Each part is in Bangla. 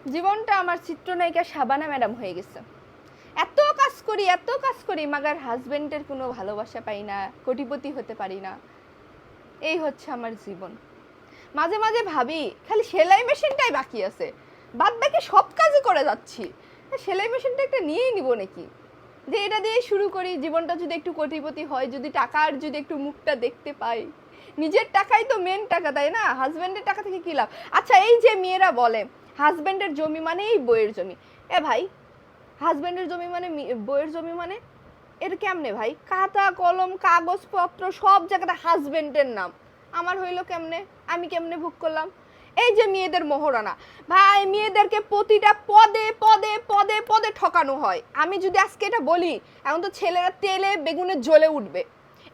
জীবনটা আমার চিত্রনায়িকা শাবানা ম্যাডাম হয়ে গেছে। এত কাজ করি মাগার হাজবেন্ডের কোনো ভালোবাসা পাই না, কোটিপতি হতে পারি না। এই হচ্ছে আমার জীবন। মাঝে মাঝে ভাবি খালি সেলাই মেশিনটাই বাকি আছে, বাদ বাকি সব কাজই করে যাচ্ছি। সেলাই মেশিনটা একটা নিয়েই নিব নাকি, যে এটা দিয়ে শুরু করি, জীবনটা যদি একটু কোটিপতি হয়, যদি টাকার যদি একটু মুখটা দেখতে পাই। নিজের টাকাই তো মেন টাকা, তাই না? হাজব্যান্ডের টাকা থেকে কী লাভ? আচ্ছা, এই যে মেয়েরা বলে হাজব্যান্ডের জমি মানেই বইয়ের জমি, এ ভাই হাজব্যান্ডের জমি মানে বইয়ের জমি মানে এর কেমনে ভাই? খাতা কলম কাগজপত্র সব জায়গাটা হাজব্যান্ডের নাম, আমার হইলো কেমনে? আমি কেমনে ভোগ করলাম? এই যে মেয়েদের মহারণা, ভাই মেয়েদেরকে প্রতিটা পদে পদে পদে পদে ঠকানো হয়। আমি যদি আজকে এটা বলি, এখন তো ছেলেরা তেলে বেগুনে জ্বলে উঠবে।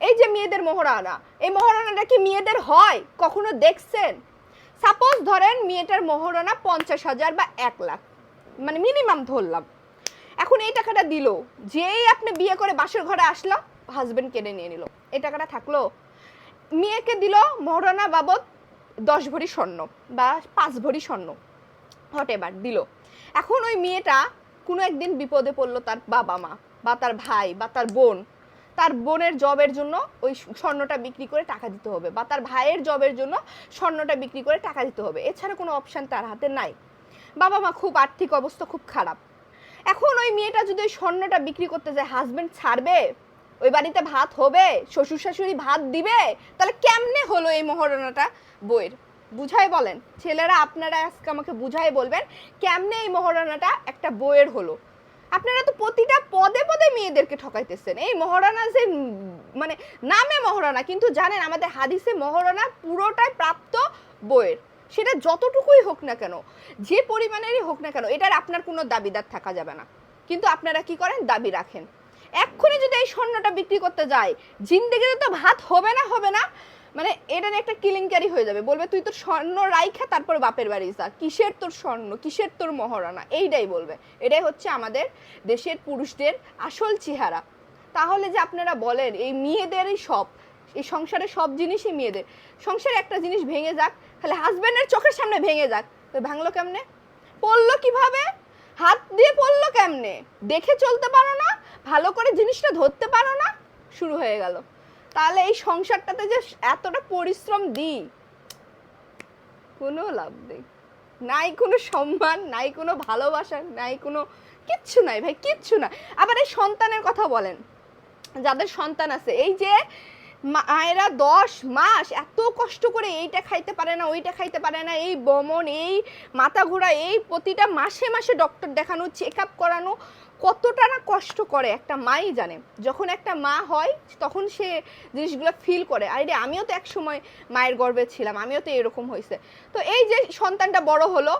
এই যে মেয়েদের মহারণা, এই মহারণাটা কি মেয়েদের হয়? কখনো দেখছেন? সাপোজ ধরেন মেয়েটার মহারণা 50,000 বা 1 লাখ, মানে মিনিমাম ধরলাম। এখন এই টাকাটা দিল, যেই আপনি বিয়ে করে বাসর ঘরে আসলো, হাজবেন্ড কেড়ে নিয়ে নিল। এই টাকাটা থাকলো? মেয়েকে দিল মহারণা বাবদ 10 ভরি স্বর্ণ বা 5 ভরি স্বর্ণ, হোয়াটএভার দিল। এখন ওই মেয়েটা কোনো একদিন বিপদে পড়লো, তার বাবা মা বা তার ভাই বা তার বোন, তার বোনের জবের জন্য ওই স্বর্ণটা বিক্রি করে টাকা দিতে হবে, বা তার ভাইয়ের জবের জন্য স্বর্ণটা বিক্রি করে টাকা দিতে হবে। এছাড়া কোনো অপশান তার হাতে নাই। বাবা মা খুব আর্থিক অবস্থা খুব খারাপ। এখন ওই মেয়েটা যদি ওই স্বর্ণটা বিক্রি করতে যায়, হাজবেন্ড ছাড়বে? ওই বাড়িতে ভাত হবে? শ্বশুর শাশুড়ি ভাত দিবে? তাহলে কেমনে হলো এই মহারণাটা বইয়ের? বুঝাই বলেন ছেলেরা, আপনারা আজকে আমাকে বুঝাই বলবেন কেমনে এই মহারণাটা একটা বইয়ের হলো। আপনারা তো প্রতিটা পদে পদে মেয়েদেরকে ঠকাইতেছেন। এই মহারণা যে মানে নামে মহারণা, কিন্তু জানেন আমাদের হাদিসে মহারণা পুরোটাই প্রাপ্ত বইয়ের। সেটা যতটুকুই হোক না কেন, যে পরিমাণেরই হোক না কেন, এটার আপনার কোনো দাবিদার থাকা যাবে না। কিন্তু আপনারা কি করেন? দাবি রাখেন। এক্ষুনি যদি এই স্বর্ণটা বিক্রি করতে যায়, জিন্দেগিতে তো ভাত হবে না, হবে না, মানে এটা নিয়ে একটা কেলেঙ্কারি হয়ে যাবে। বলবে তুই তোর স্বর্ণ রাইখা তারপর বাপের বাড়ি যা, কিসের তোর স্বর্ণ, কিসের তোর মহারণা, এইটাই বলবে। এটাই হচ্ছে আমাদের দেশের পুরুষদের আসল চেহারা। তাহলে যে আপনারা বলেন এই মেয়েদেরই সব, এই সংসারে সব জিনিসই মেয়েদের, সংসারে একটা জিনিস ভেঙে যাক, তাহলে হাজব্যান্ডের চোখের সামনে ভেঙে যাক, তো ভাঙলো কেমনে? পড়লো কিভাবে? হাত দিয়ে পড়লো কেমনে? দেখে চলতে পারো না, ভালো করে জিনিসটা ধরতে পারো না, শুরু হয়ে গেল। তাহলে এই সংসারটাতে যে এতটা পরিশ্রম দিই, কোনো লাভ নেই। নাই কোনো সম্মান, নাই কোনো ভালোবাসা, নাই কোনো কিচ্ছু নাই ভাই, কিচ্ছু না। আবার এই সন্তানের কথা বলেন, যাদের সন্তান আছে, এই যে মায়েরা 10 মাস এত কষ্ট করে এইটা খাইতে পারে না, ওইটা খাইতে পারে না, এই বমন, এই মাথা ঘোরা, এই প্রতিটা মাসে মাসে ডক্টর দেখানো, চেক আপ করানো, কতটা না কষ্ট করে একটা মাই জানে। যখন একটা মা হয় তখন সে জিনিসগুলো ফিল করে। আরে আমিও তো এক সময় মায়ের গর্ভে ছিলাম, আমিও তো এরকম হয়েছে। তো এই যে সন্তানটা বড় হলো,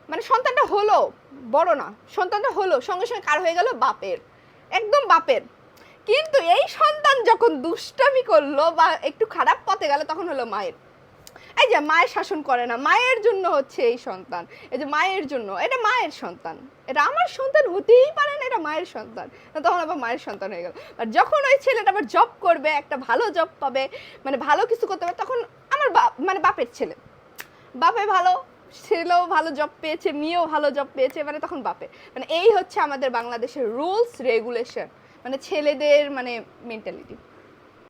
মানে সন্তানটা হলো বড় না, সন্তানটা হলো সঙ্গে সঙ্গে কার হয়ে গেল? বাপের, একদম বাপের। কিন্তু এই সন্তান যখন দুষ্টামি করলো বা একটু খারাপ পথে গেল, তখন হলো মায়ের। এই যে মায়ের শাসন করে না, মায়ের জন্য হচ্ছে এই সন্তান, এই যে মায়ের জন্য, এটা মায়ের সন্তান, এটা আমার সন্তান হতেই পারে না, এটা মায়ের সন্তান, তখন আবার মায়ের সন্তান হয়ে গেল। আর যখন ওই ছেলেটা আবার জব করবে, একটা ভালো জব পাবে, মানে ভালো কিছু করতে পারবে, তখন আমার মানে বাপের ছেলে, বাপে ভালো, ছেলেও ভালো জব পেয়েছে, মেয়েও ভালো জব পেয়েছে, মানে তখন বাপে। মানে এই হচ্ছে আমাদের বাংলাদেশের রুলস রেগুলেশন, মানে ছেলেদের মানে মেন্টালিটি।